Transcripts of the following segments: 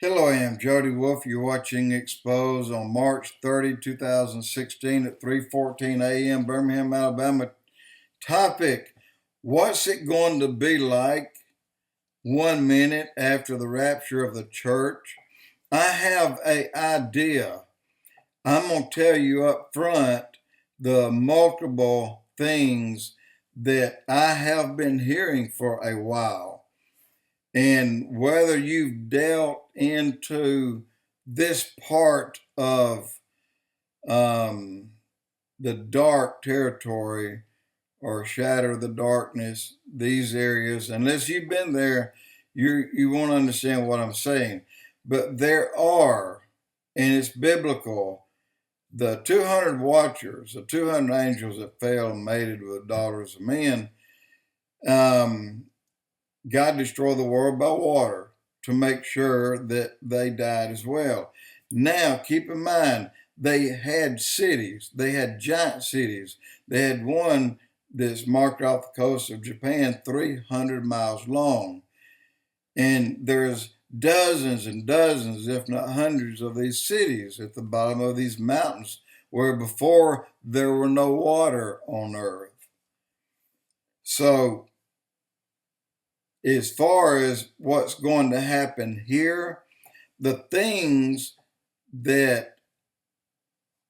Hello, I am Jody Wolf. You're watching Expose on March 30, 2016 at 3:14 a.m. Birmingham, Alabama. Topic: what's it going to be like 1 minute after the rapture of the church? I have an idea. I'm going to tell you up front the multiple things that I have been hearing for a while. And whether you've dealt into this part of the dark territory or shadow of the darkness, these areas, unless you've been there, you won't understand what I'm saying. But there are, and it's biblical, the 200 watchers, the 200 angels that fell and mated with the daughters of men. God destroyed the world by water to make sure that they died as well. Now, keep in mind, they had cities, they had giant cities. They had one that's marked off the coast of Japan, 300 miles long. And there's dozens and dozens, if not hundreds, of these cities at the bottom of these mountains where before there were no water on earth. So, as far as what's going to happen here, the things that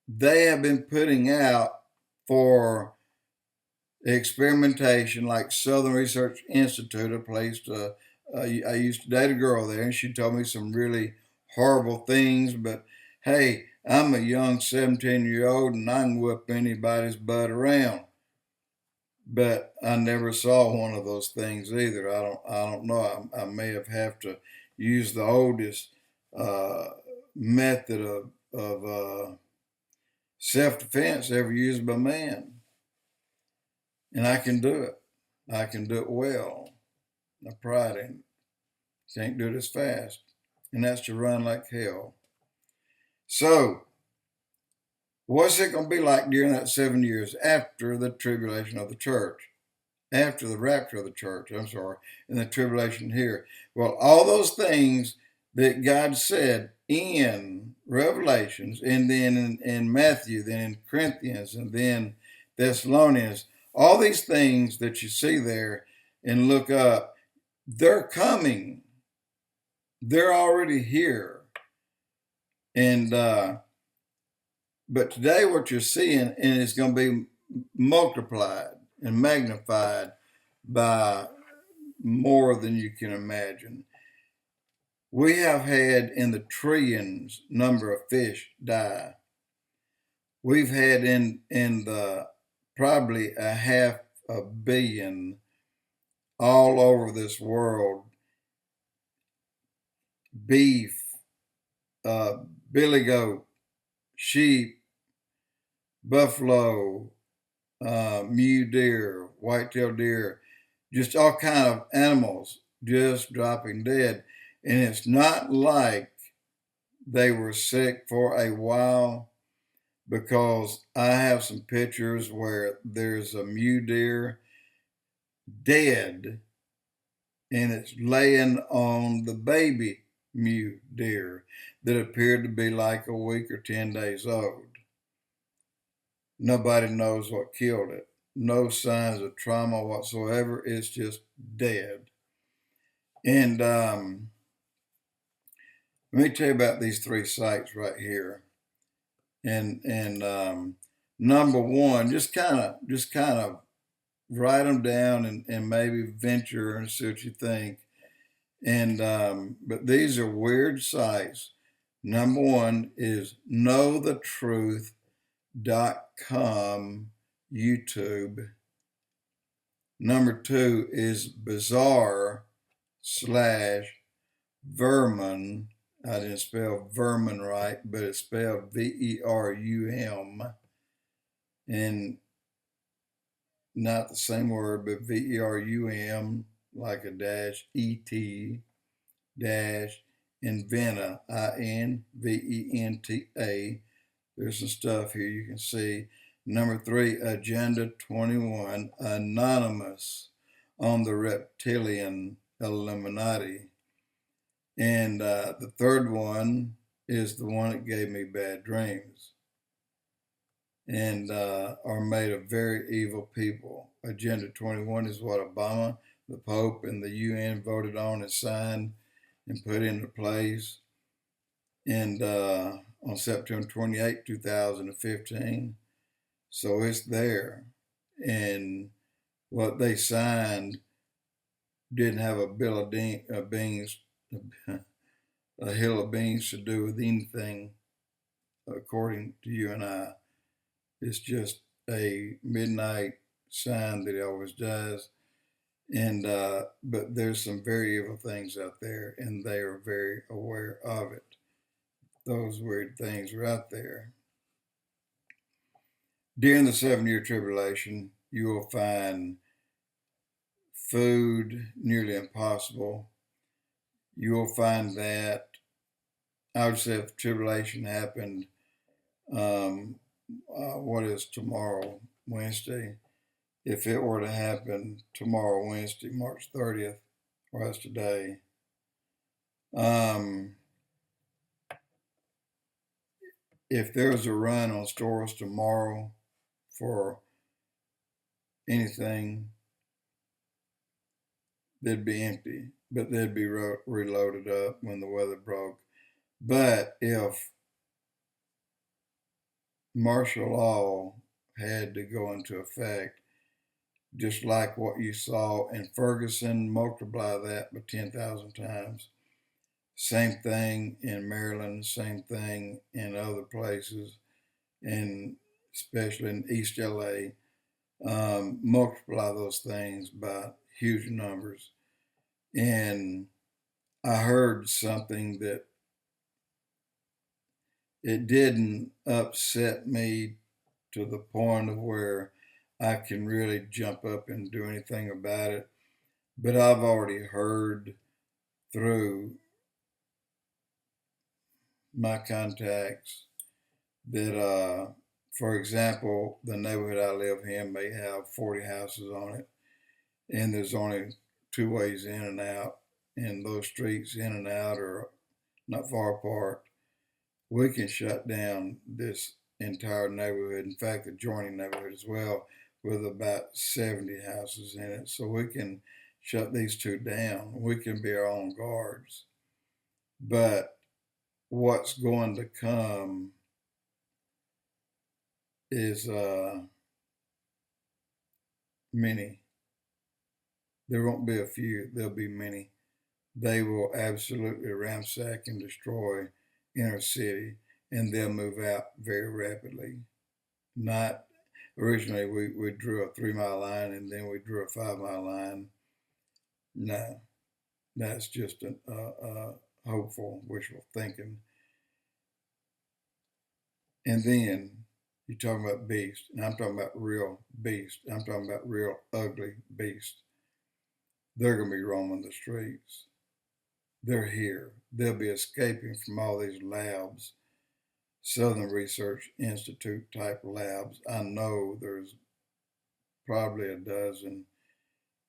they have been putting out for experimentation, like Southern Research Institute, a place I used to date a girl there, and she told me some really horrible things. But hey, I'm a young 17-year-old, and I can whip anybody's butt around. But I never saw one of those things either. I don't know. I may have to use the oldest uh, method of self defense ever used by man, and I can do it. I can do it well. I pride in it. Can't do it as fast, and that's to run like hell. So, what's it going to be like during that 7 years after the tribulation of the church? After the rapture of the church, and the tribulation here. Well, all those things that God said in Revelations, and then in Matthew, then in Corinthians, and then Thessalonians, all these things that you see there and look up, they're coming. They're already here. And but today what you're seeing, and it's going to be multiplied and magnified by more than you can imagine. We have had in the trillions number of fish die. We've had in the probably a half a billion all over this world beef, billy goat, sheep, buffalo, mule deer, white-tailed deer, just all kind of animals just dropping dead. And it's not like they were sick for a while, because I have some pictures where there's a mule deer dead and it's laying on the baby mule deer that appeared to be like a week or 10 days old. Nobody knows what killed it. No signs of trauma whatsoever. It's just dead. And let me tell you about these three sites right here. And number one, just kind of write them down and maybe venture and see what you think. And but these are weird sites. Number one is knowthetruth.com YouTube. Number two is bizarre slash vermin. I didn't spell vermin right, but it's spelled VERUM. And not the same word, but VERUM, like a dash, ET, dash, Inventa, INVENTA. There's some stuff here you can see. Number three, Agenda 21, Anonymous on the Reptilian Illuminati. And the third one is the one that gave me bad dreams and are made of very evil people. Agenda 21 is what Obama, the Pope, and the UN voted on and signed and put into place. And on September 28, 2015. So it's there. And what they signed didn't have a bill of beans, a hill of beans to do with anything, according to you and I. It's just a midnight sign that he always does. And but there's some very evil things out there, and they are very aware of it. Those weird things are out there. During the 7 year tribulation, you will find food nearly impossible. You will find that, I would say, if tribulation happened, what is tomorrow, Wednesday? If it were to happen tomorrow, Wednesday, March 30th, or as today, if there was a run on stores tomorrow for anything, they'd be empty, but they'd be reloaded up when the weather broke. But if martial law had to go into effect, just like what you saw in Ferguson, multiply that by 10,000 times. Same thing in Maryland, same thing in other places, and especially in East LA. Multiply those things by huge numbers. And I heard something that it didn't upset me to the point of where I can really jump up and do anything about it. But I've already heard through my contacts that, for example, the neighborhood I live in may have 40 houses on it, and there's only two ways in and out, and those streets in and out are not far apart. We can shut down this entire neighborhood, in fact, the adjoining neighborhood as well, with about 70 houses in it. So we can shut these two down. We can be our own guards. But what's going to come is many. There won't be a few, there'll be many. They will absolutely ransack and destroy inner city, and they'll move out very rapidly. Not originally, we drew a 3 mile line and then we drew a 5 mile line. No, that's just a hopeful, wishful thinking. And then you're talking about beast, and I'm talking about real beast. I'm talking about real ugly beast. They're going to be roaming the streets. They're here. They'll be escaping from all these labs, Southern Research Institute type labs. I know there's probably a dozen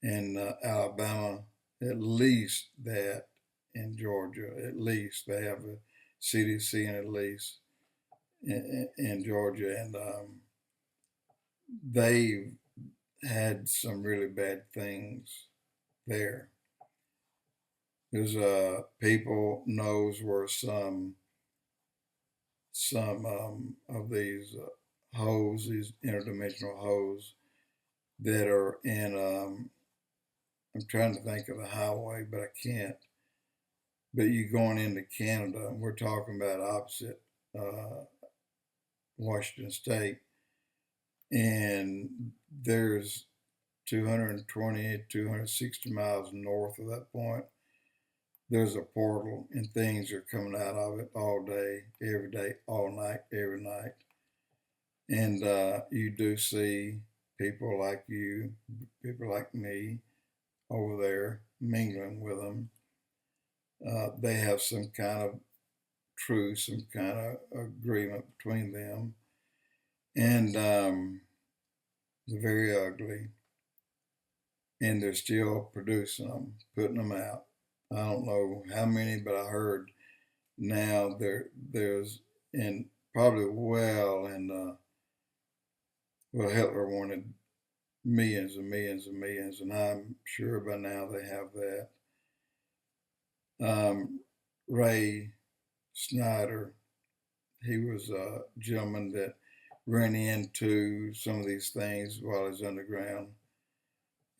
in Alabama, at least that in Georgia. At least they have a CDC, and at least in Georgia, and they've had some really bad things there. There's people knows where some of these hoes, these interdimensional hoes that are in. I'm trying to think of a highway, but I can't. But you're going into Canada, and we're talking about opposite Washington State, and there's 220, 260 miles north of that point. There's a portal, and things are coming out of it all day, all night, every night. And you do see people like you, people like me over there mingling with them. They have some kind of truce, some kind of agreement between them. And they're very ugly. And they're still producing them, putting them out. I don't know how many, but I heard now there's in probably well, Hitler wanted millions and millions and millions, and I'm sure by now they have that. Ray Snyder, he was a gentleman that ran into some of these things while he was underground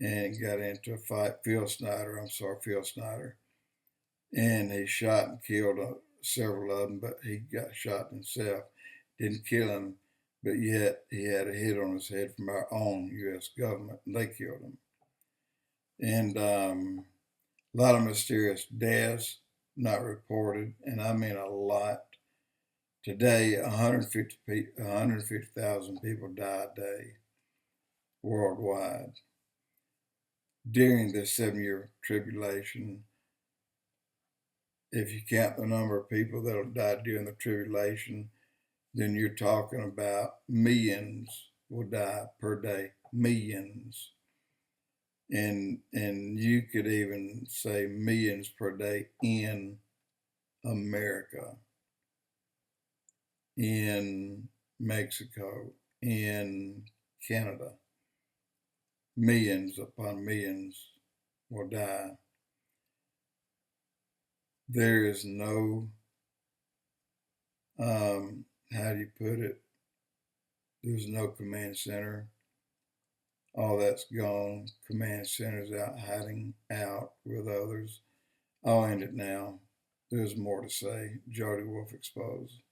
and got into a fight. Phil Snyder, and he shot and killed several of them, but he got shot himself. Didn't kill him, but yet he had a hit on his head from our own U.S. government, and they killed him. And a lot of mysterious deaths not reported, and I mean a lot. Today, 150,000 people die a day worldwide. During this 7 year tribulation, if you count the number of people that'll die during the tribulation, then you're talking about millions will die per day. Millions. And you could even say millions per day in America, in Mexico, in Canada. Millions upon millions will die. There is no, how do you put it? There's no command center. All that's gone. Command center's out hiding out with others. I'll end it now. There's more to say. Jody Wolf Exposed.